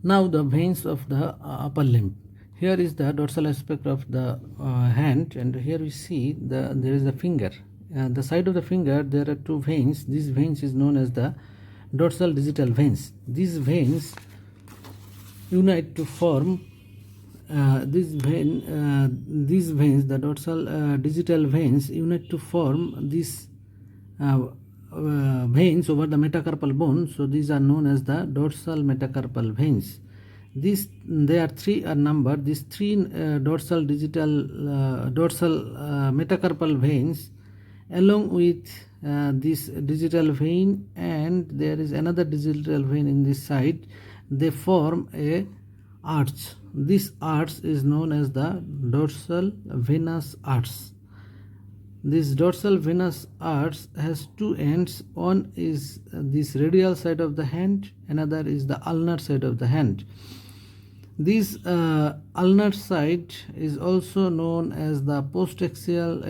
Now the veins of the upper limb. Here is the dorsal aspect of the hand, and here we see there is a finger. The side of the finger there are two veins. These veins is known as the dorsal digital veins. These veins unite to form these veins, the dorsal digital veins unite to form these veins over the metacarpal bone. So these are known as the dorsal metacarpal veins. There are three numbered. These three dorsal metacarpal veins, along with this digital vein, and there is another digital vein in this side, they form a arch. This arch is known as the dorsal venous arch. This dorsal venous arch has two ends. One is this radial side of the hand, another is the ulnar side of the hand. This ulnar side is also known as the axial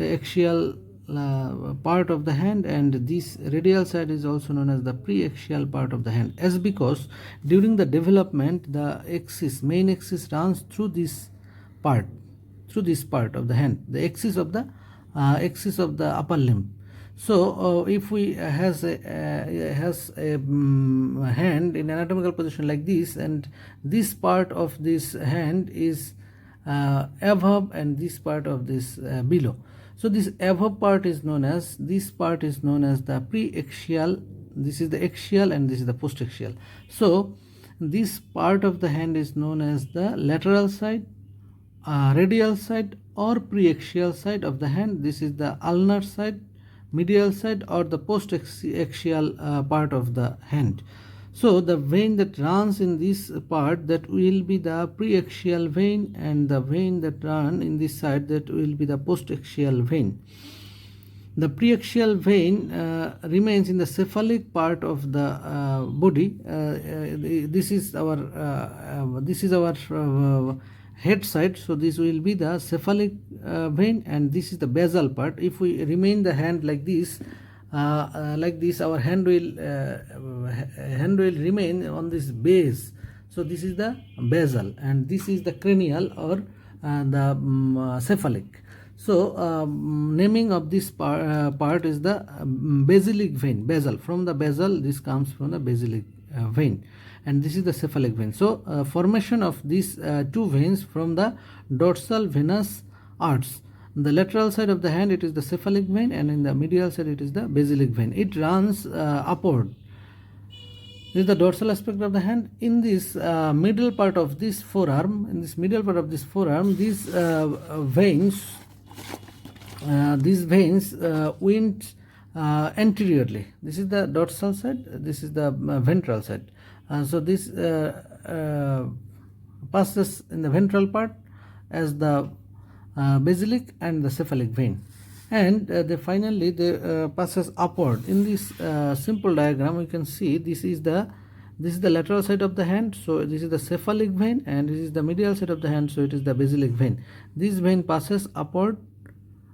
part of the hand, and this radial side is also known as the preaxial part of the hand, as because during the development the main axis runs through this part of the hand, the axis of the upper limb. So if we has a hand in anatomical position like this, and this part of this hand is above and this part of this below. So this above part is known as the preaxial. This is the axial and this is the postaxial. So this part of the hand is known as the lateral side, radial side, or preaxial side of the hand. This is the ulnar side, medial side, or the postaxial part of the hand. So the vein that runs in this part, that will be the preaxial vein, and the vein that runs in this side, that will be the postaxial vein. The preaxial vein remains in the cephalic part of the body. This is our head side, so this will be the cephalic vein, and this is the basal part. If we remain the hand like this, our hand will remain on this base. So this is the basal, and this is the cranial or the cephalic. So naming of this part is the basilic vein. Basal, from the basal, this comes from the basilic vein, and this is the cephalic vein. So formation of these two veins from the dorsal venous arch. The lateral side of the hand, it is the cephalic vein, and in the medial side it is the basilic vein. It runs upward. This is the dorsal aspect of the hand. In this middle part of this forearm, these veins went anteriorly. This is the dorsal side, this is the ventral side. So this passes in the ventral part as the basilic and the cephalic vein, and they passes upward. In this simple diagram, we can see this is the lateral side of the hand, so this is the cephalic vein, and this is the medial side of the hand, so it is the basilic vein. This vein passes upward.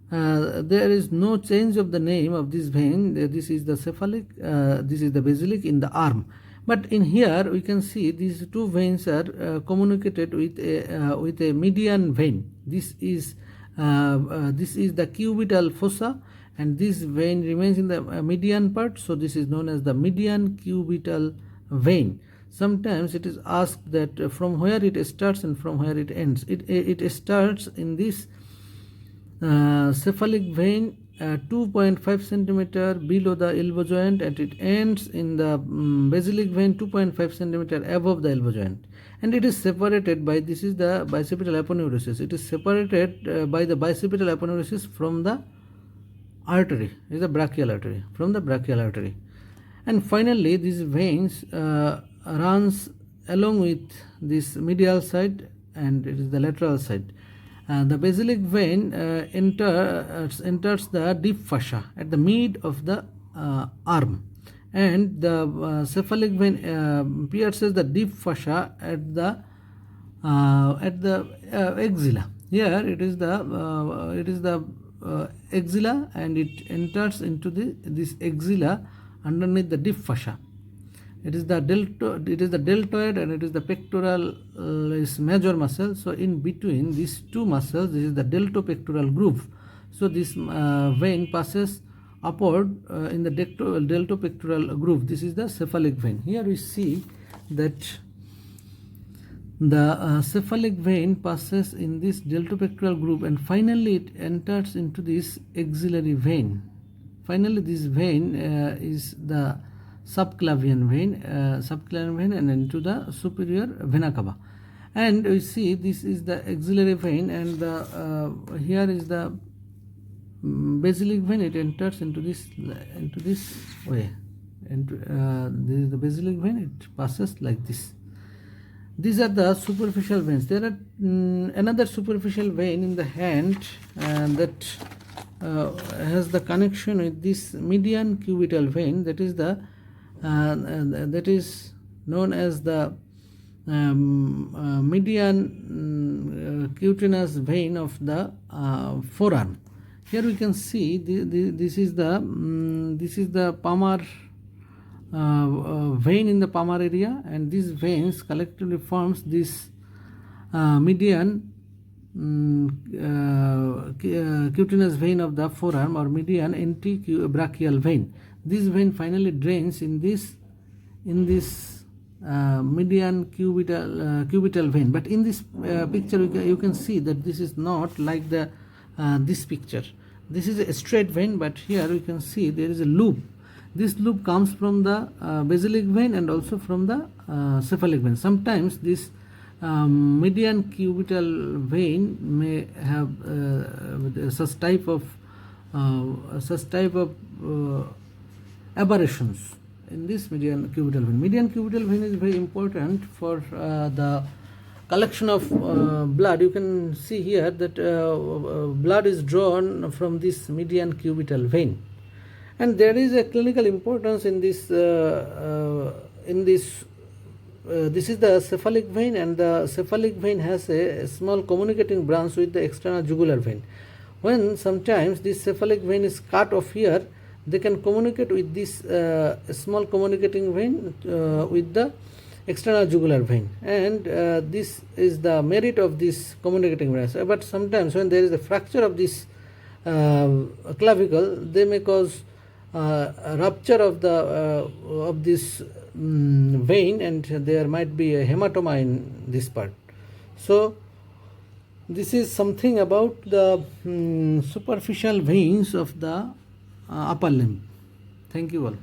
There is no change of the name of this vein. This is the cephalic, this is the basilic in the arm. But in here we can see these two veins are communicated with a median vein. This is the cubital fossa, and this vein remains in the median part, so this is known as the median cubital vein. Sometimes it is asked that from where it starts and from where it ends. It starts in this cephalic vein 2.5 centimeter below the elbow joint, and it ends in the basilic vein 2.5 centimeter above the elbow joint, and it is separated by, this is the bicipital aponeurosis. It is separated by the bicipital aponeurosis from the artery, is the brachial artery, from the brachial artery. And finally these veins runs along with this medial side, and it is the lateral side. The basilic vein enters the deep fascia at the mid of the arm, and the cephalic vein pierces the deep fascia at the axilla. Here it is the axilla, and it enters into this axilla underneath the deep fascia. It is the deltoid and it is the pectoral is major muscle. So in between these two muscles, this is the deltopectoral groove. So this vein passes upward in the deltopectoral groove. This is the cephalic vein. Here we see that the cephalic vein passes in this deltopectoral groove and finally it enters into this axillary vein. Finally this vein is the subclavian vein and into the superior vena cava. And we see this is the axillary vein, and here is the basilic vein. It enters into this way, and this is the basilic vein. It passes like this. These are the superficial veins. There are another superficial vein in the hand that has the connection with this median cubital vein. That is the that is known as the median cutaneous vein of the forearm. Here we can see this is the palmar vein in the palmar area, and these veins collectively forms this median cutaneous vein of the forearm, or median antibrachial vein. This vein finally drains in this median cubital vein. But in this picture you can see that this is not like the this picture. This is a straight vein, but here you can see there is a loop. This loop comes from the basilic vein and also from the cephalic vein. Sometimes this median cubital vein may have such type of aberrations in this median cubital vein. Median cubital vein is very important for the collection of blood. You can see here that blood is drawn from this median cubital vein, and there is a clinical importance in this. This is the cephalic vein, and the cephalic vein has a small communicating branch with the external jugular vein. When sometimes this cephalic vein is cut off here, they can communicate with this small communicating vein with the external jugular vein, and this is the merit of this communicating vein. But sometimes when there is a fracture of this clavicle, they may cause a rupture of this vein, and there might be a hematoma in this part. So this is something about the superficial veins of the upper limb. Thank you all.